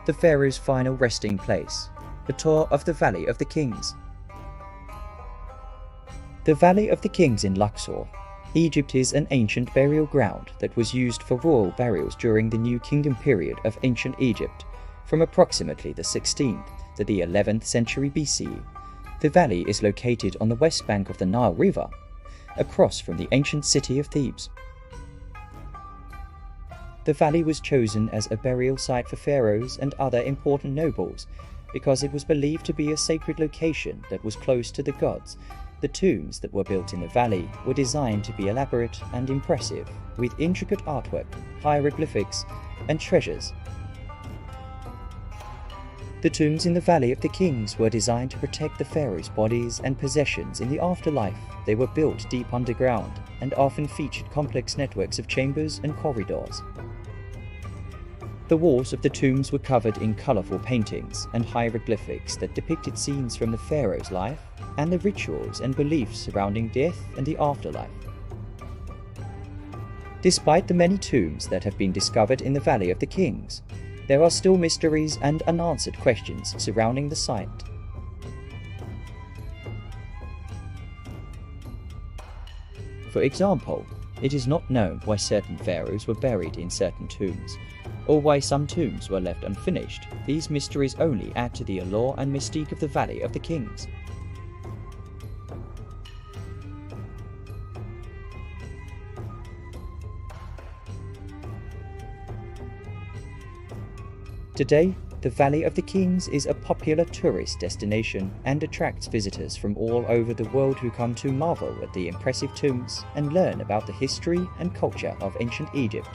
the pharaoh's final resting place, the tour of the Valley of the Kings. The Valley of the Kings in Luxor, Egypt is an ancient burial ground that was used for royal burials during the New Kingdom period of ancient Egypt, from approximately the 16th to the 11th century BCE. The valley is located on the west bank of the Nile River, across from the ancient city of Thebes. The valley was chosen as a burial site for pharaohs and other important nobles because it was believed to be a sacred location that was close to the gods. The tombs that were built in the valley were designed to be elaborate and impressive, with intricate artwork, hieroglyphics, and treasures. The tombs in the Valley of the Kings were designed to protect the pharaohs' bodies and possessions in the afterlife. They were built deep underground and often featured complex networks of chambers and corridors. The walls of the tombs were covered in colorful paintings and hieroglyphics that depicted scenes from the pharaoh's life and the rituals and beliefs surrounding death and the afterlife. Despite the many tombs that have been discovered in the Valley of the Kings, there are still mysteries and unanswered questions surrounding the site. For example, it is not known why certain pharaohs were buried in certain tombs, or why some tombs were left unfinished. These mysteries only add to the allure and mystique of the Valley of the Kings. Today, the Valley of the Kings is a popular tourist destination and attracts visitors from all over the world who come to marvel at the impressive tombs and learn about the history and culture of ancient Egypt.